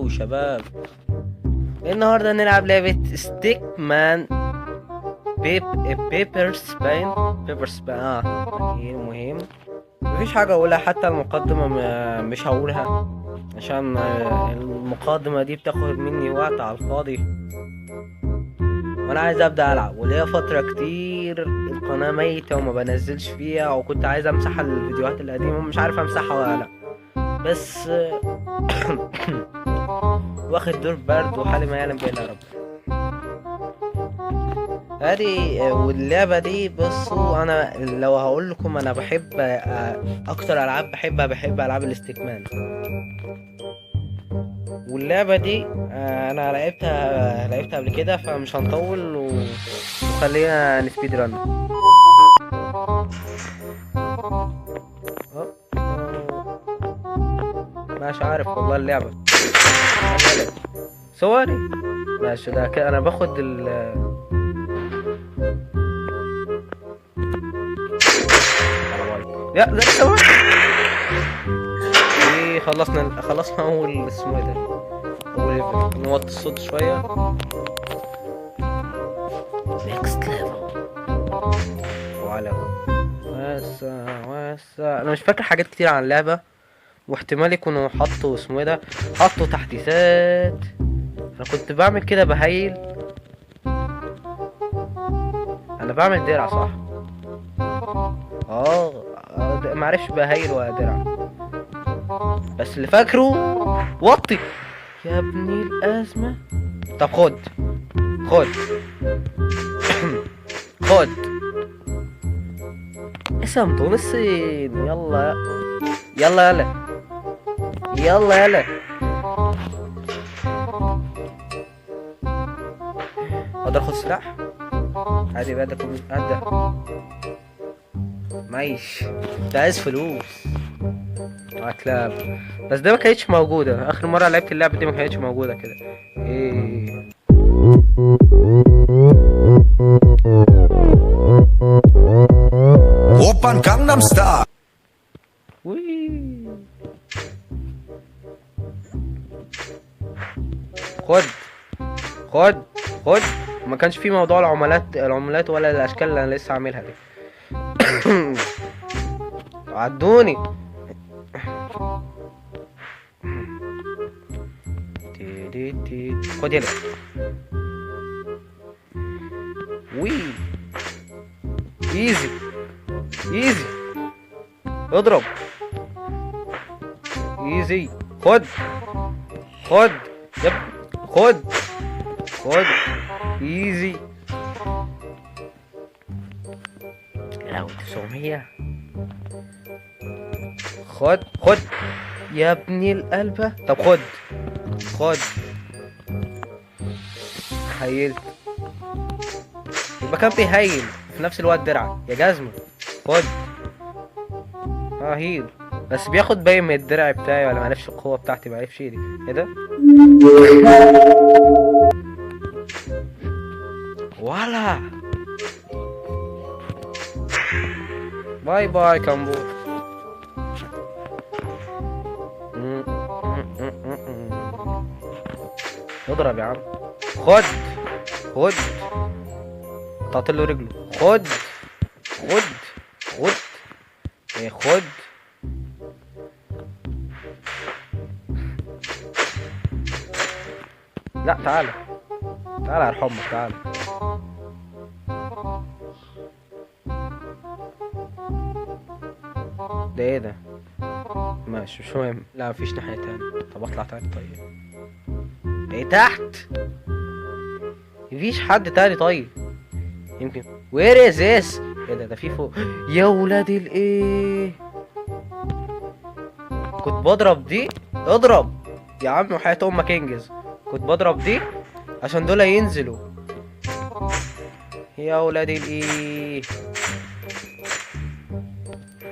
شباب. النهارده نلعب لعبة ستيك مان بيبرز باين مهم. مفيش حاجة اقولها، حتى المقدمة مش هقولها عشان المقدمة دي بتاخد مني وقت على الفاضي، وانا عايز ابدا العب، وليا فترة كتير القناة ميتة وما بنزلش فيها، وكنت عايز امسح الفيديوهات القديمة مش عارف امسحها ولا لا، بس واخد دور برد وحالي ما يعلم بيه الا رب. ادي واللعبة دي بصوا، انا لو هقول لكم انا بحب اكتر العاب بحب العاب الاستكمان، واللعبة دي انا لعبتها قبل كده، فمش هنطول وخلينا نسبيد رن. مش عارف والله اللعبة صوري ماشي، ده كده انا باخد لا ده صوري. ايه خلصنا اول اسمه ايه ده، اول ليفل. نوطي الصوت شوية. نيكست ليفل وعلى انا مش فاكر حاجات كتير عن اللعبة، واحتمال يكونوا حطوا اسمه ايه ده، حطوا تحديثات. انا كنت بعمل كده بهيل، انا بعمل درع صح؟ معرفش بهيل ولا درع، بس اللي فاكره وطي يا ابني الازمة. طب خد خد اسم تونسين. يلا يلا اقدر اخد سلاح عادي بقى، ده كله ده معيش، ده عايز فلوس كلاب. بس ده ما كانتش موجودة اخر مرة لعبت اللعبة دي، ما كانتش موجودة كده. ايه 오빤 강남스타일. وي خد ما كانش في موضوع العملات ولا الاشكال اللي انا لسه عاملها دي. عدوني. خد يلا. وي ايزي اضرب ايزي. خد يب خد ايزي. لو 900 خد يا ابني القلبة. طب خد هيلت، يبقى كان بيهيل في نفس الوقت درع يا جزمة. خد هيل، بس بياخد باين من الدرع بتاعي ولا معرفش القوة بتاعتي، معرفش ايه دي ايه ده. ولا باي كامبور. اضرب يا عم. خد قطعت له رجله. خد ايه خد. لا تعالى ارحمك تعالى. ده ايه ده؟ ماشي مش مهم. لا مفيش ناحية تاني. طب اطلع تاني. طيب ايه تحت؟ مفيش حد تاني. طيب يمكن وير از ذس. ايه ده في فوق يا ولاد الايه. كنت بضرب دي. اضرب يا عم وحياة امك انجز. كنت بضرب دي عشان دول ينزلوا يا ولاد الايه.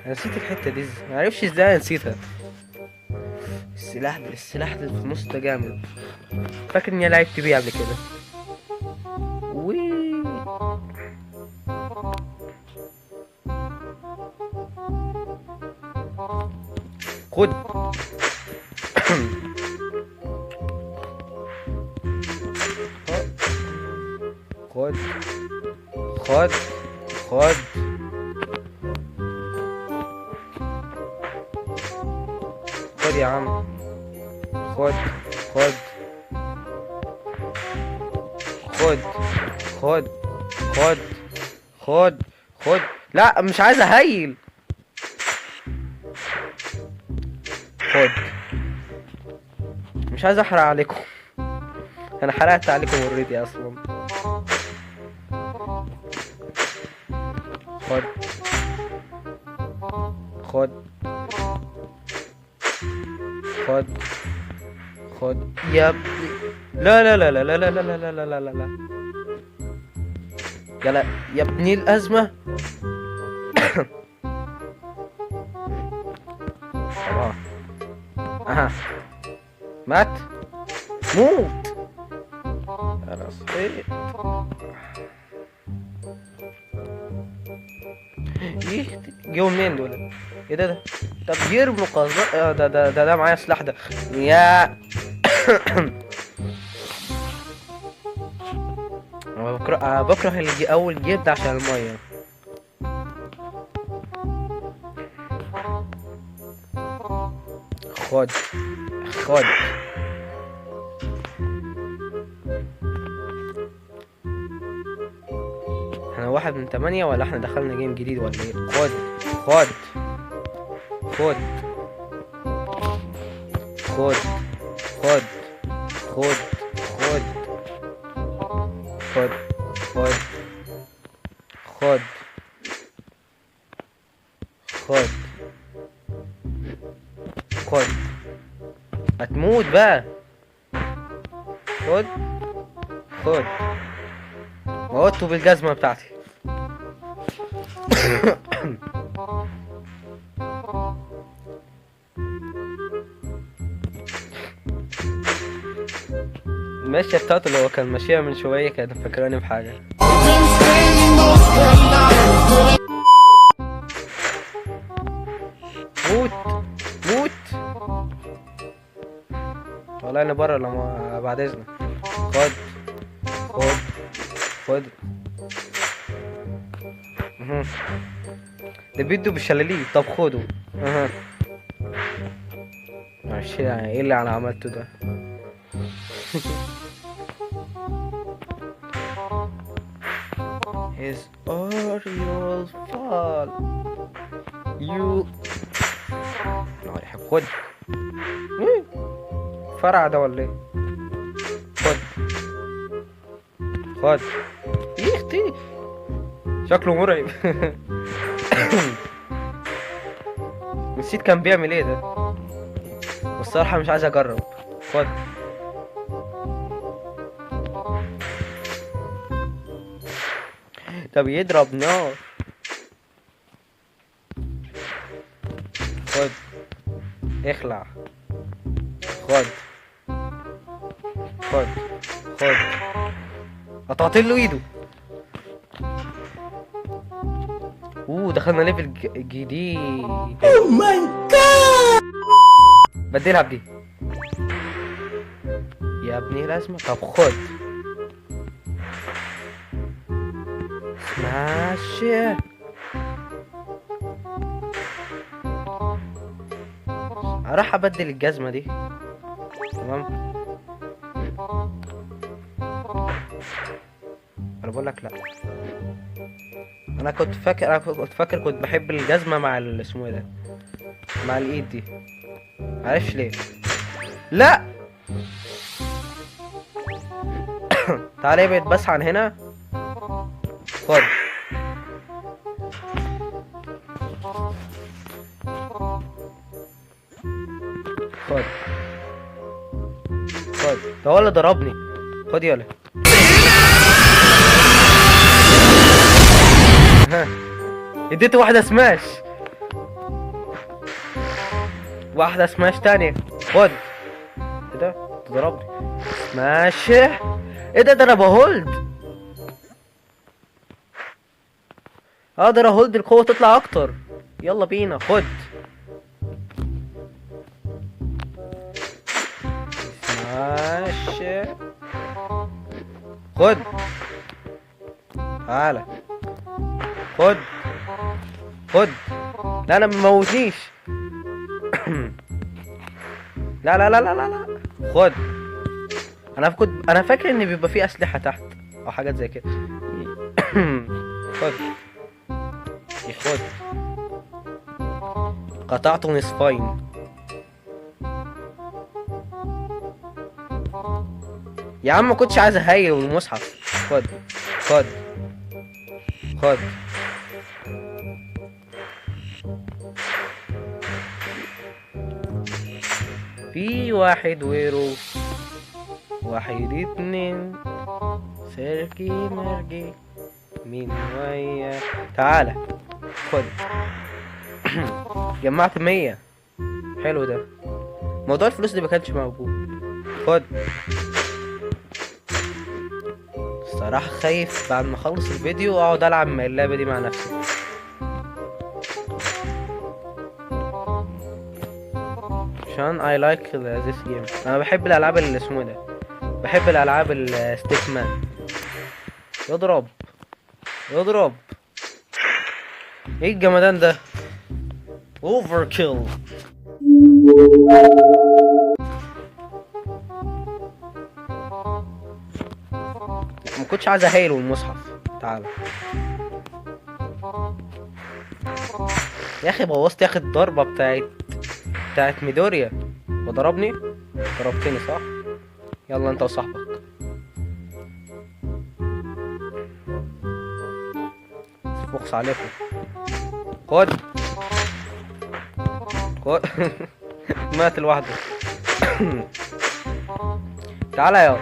انا نسيت الحتة دي، معرفش ازاي نسيتها. السلاح اللي في النص ده جامد، فاكر اني لعبت بيه قبل كده. وي خد خد خد خد خد يا عم، خد خد خد خد خد خد خد. لا مش عايز اهيل. خد. مش عايز احرق عليكم. انا حرقت عليكم اوريدي اصلا. خد خد خد خد يا ابني. لا لا لا لا لا لا لا لا لا لا لا لا يلا يا ابني الأزمة. اها مات. موت. خلاص ايه جيوا منين دول؟ ايه ده؟ طب يرموا قذائف. ده معايا سلاح ده يا بكره اول جيب ده عشان الميه. خد خد. احنا 1 من 8 ولا احنا دخلنا جيم جديد ولا ايه؟ خد خد خد خد خد خد خد خد خد خد خد خد. هتموت بقى. خد خد. موتوا بالجزمة بتاعتي. المشية بتاعته اللي هو كان ماشيها من شوية كانت فاكراني بحاجة. موت موت. والله انا بره لما بعد اذنك. خد خد خد. ده بيدوا بالشلاليه. طب خدوا. ماشي يعني ايه اللي انا عملته ده؟ His Oriole fall. You. خد. فرع ده ولا ايه؟ خد خد. يختي شكله مرعب. نسيت كان بيعمل ايه ده، والصراحة مش عايز اجرب. خد. ده بيضرب نار. خد. اخلع. خد خد خد. قطعت له ايده. دخلنا ليفل جديد. اوه ماي جاد. بدلها بدي يا ابني لازمة. طب خد. ماشي. راح ابدل الجزمة دي. تمام. انا بقول لك لا. انا كنت فاكر كنت بحب الجزمة مع اسمه ايه ده، مع الايد دي. معرفش ليه. لا. تعالى ابعد بس عن هنا. خد. خد خد. ده هو اللي ضربني. خد يلا. اديته واحدة سماش. واحدة سماش تانية. خد. ايه ده؟ تضربني. ماشي. ايه ده انا بهولد. اقدر اهولد القوة تطلع اكتر. يلا بينا. خد. ماشي. خد. تعالى خد خد. لا انا مموتنيش. لا لا لا لا لا لا خد. انا فاكر ان بيبقى فيه اسلحة تحت او حاجات زي كده. خد خد. قطعته نصفين. يا عم ما كنتش عايز اهيل المصحف. خد خد خد. في واحد ويرو، واحد اتنين، سيركي مرجي مين ويا. تعالى خد. جمعت 100. حلو ده. موضوع الفلوس دي مكانش موجود. خد. الصراحة خايف بعد ما اخلص الفيديو اقعد العب مع اللعبة دي مع نفسي. عشان I like this game. انا بحب الالعاب اللي اسمه ده، بحب الالعاب الستيك مان. يضرب يضرب. ايه الجمدان ده؟ اوفر كيل. ما كنتش عايز اهيله المصحف. تعال يا اخي بوظت يا اخي الضربة بتاعت ميدوريا وضربني. ضربتني صح؟ يلا انت وصاحبك. بوكس عليكم. خد خد. مات لوحده. تعالى يا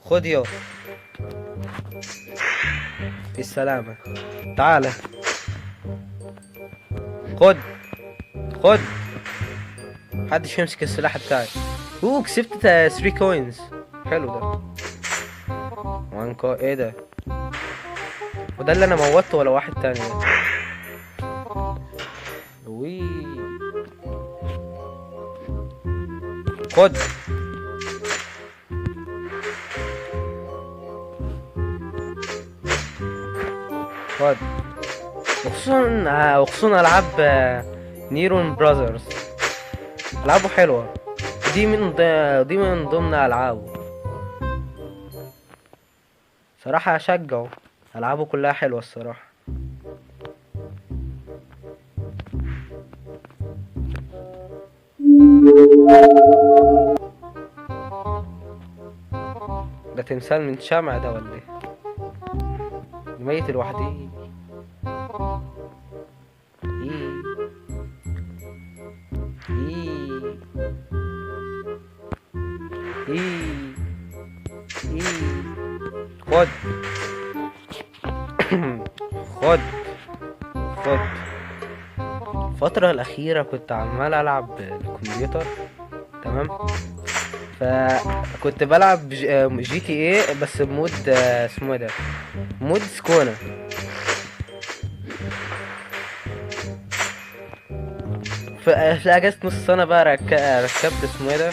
خد يا في السلامة. تعالى خد خد. محدش يمسك السلاح بتاعي. كسبت 3 كوينز. حلو ده. 1 ايه ده؟ وده اللي انا موته ولا واحد تاني ده؟ وي خد. خد. وخصوصا العاب نيرون براذرز. العابه حلوه. دي من ضمن العابه. صراحه اشجعه. العابه كلها حلوه الصراحه. ده تمثال من شمع ده ولا ايه؟ ميت لوحدي. خد خد خد. الفترة الأخيرة كنت عمال ألعب بالكمبيوتر. تمام. فكنت بلعب جي تي ايه بس بمود اسمه ده مود سكونة. في اجازة نص سنة بقى ركبت اسمه ده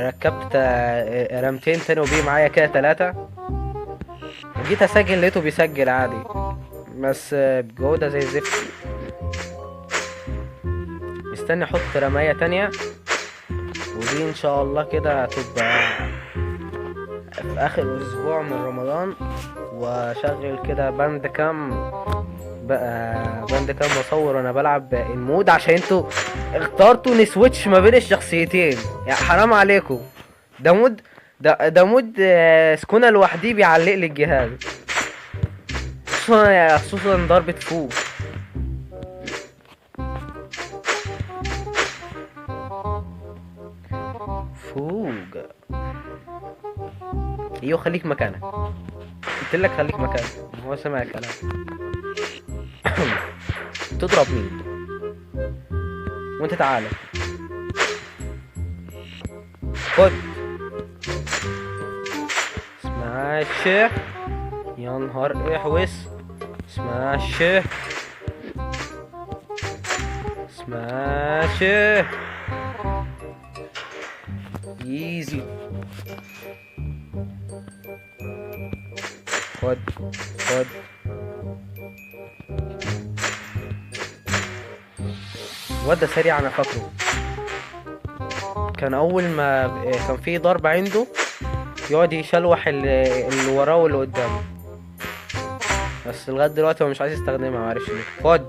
ركبت رامتين تاني وبيه معايا كده 3. جيت اسجل لقيته بيسجل عادي بس بجودة زي الزفت. مستني احط رماية تانية ودي ان شاء الله كده هتبقى في اخر اسبوع من رمضان. واشغل كده باند كام واصور وانا بلعب المود عشان انتوا اخترتوا نسويتش ما بين الشخصيتين. يعني حرام عليكم. ده مود سكونة لوحدي بيعلق لي الجهاز. خصوصا ضربة فوق. ايوه خليك مكانك. قلتلك خليك مكانك. هو سمع الكلام. تضرب مين وانت تعالى. خد. سماش. يا نهار احوس. سماش سماش. ايزي. خد خد. الواد ده سريع، انا فاكره كان اول ما كان في ضرب عنده يقعد يشلوح اللي وراه واللي قدامه، بس لغايه دلوقتي هو مش عايز يستخدمها، معرفش ليه. خد.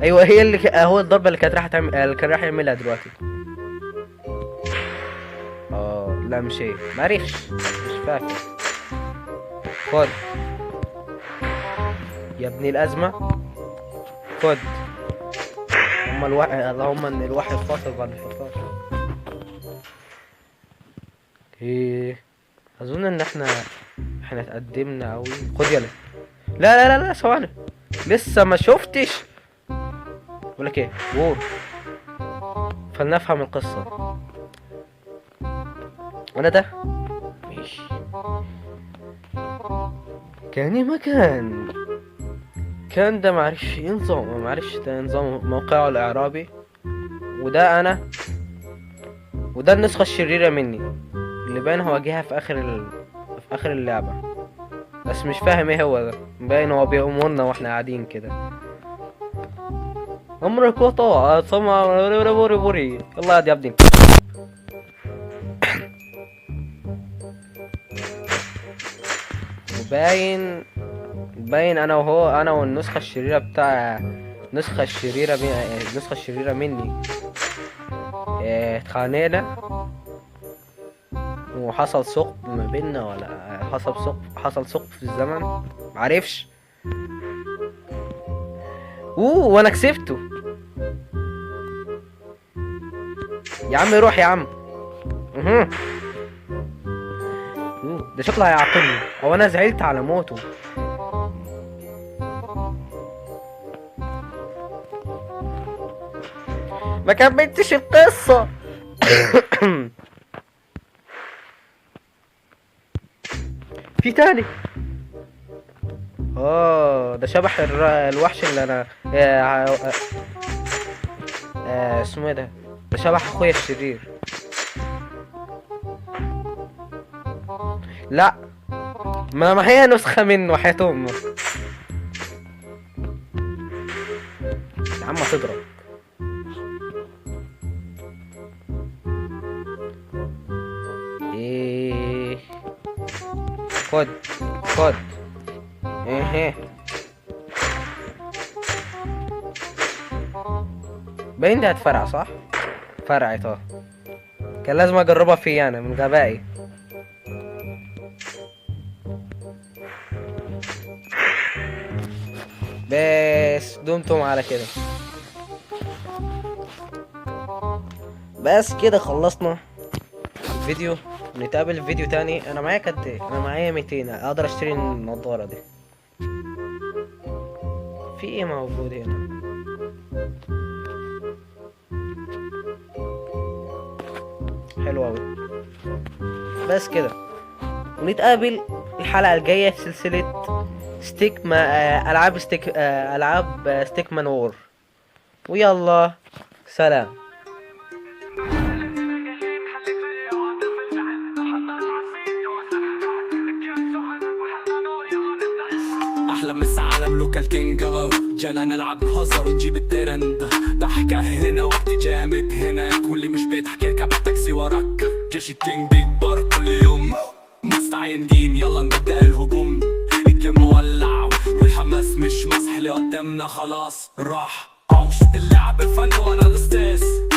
ايوه هي اللي هو الضربه اللي كانت رايحه تعمل، اللي كان رايح يعملها دلوقتي. لا مش هي، معرفش مش فاكر. خد يا ابني الازمه. خد. اللهم ان الواحد فاصل بعد الفطار. ايه، اظن ان احنا اتقدمنا اوي. خد يلا. لا لا لا لا ثواني، لسه ما شفتش. بقولك ايه وور، فلنفهم القصة. وانا ده ماشي. كان مكان كان ده معرفش ايه نظام، معرفش ده نظام موقعه الاعرابي، وده انا، وده النسخة الشريرة مني اللي باين هواجهها في اخر اللعبة، بس مش فاهم ايه هو ده. باين هو بيأمرنا واحنا قاعدين كده. امرك وطاعة سمع بوري بوري. يلا يا ابني. وباين انا وهو، انا والنسخة الشريرة بتاع النسخة الشريرة مني اتخانقنا وحصل ثقب ما بيننا، ولا حصل ثقب في الزمن، معرفش. وانا كسبته يا عم. روح يا عم. ده شكله هيعاقبني، او انا زعلت على موته. ما كملتش القصة. في تاني. ده شبح الوحش اللي انا اسمه ايه ده شبح اخويا الشرير. لا ما هي نسخة منه حياة امك يا عم. تضرب ايه. خد ايه. باين دي هتفرع صح؟ فرعت كان لازم اجربها فيا انا من غبائي. بس دمتم على كده. بس كده خلصنا الفيديو. نتقابل في فيديو تاني. انا معايا قد ايه؟ انا معايا 200. اقدر اشتري النضارة دي. في ايه موجود هنا؟ حلو اوي. بس كده، ونتقابل الحلقة الجاية في سلسلة ألعاب ستيكمان وور. ويلا سلام. احلى من عالم لوكال كينج جانا نلعب نهزر ونجيب الترند. ضحكة هنا وقت جامد هنا، واللي مش بيضحك يركب التاكسي وراك. جيش الكينج بيكبر كل يوم، مستعدين يلا نبدأ الهجوم. الجيم مولع والحماس مش مسح اللي قدامنا خلاص راح. اللعب فن وانا الاستاذ.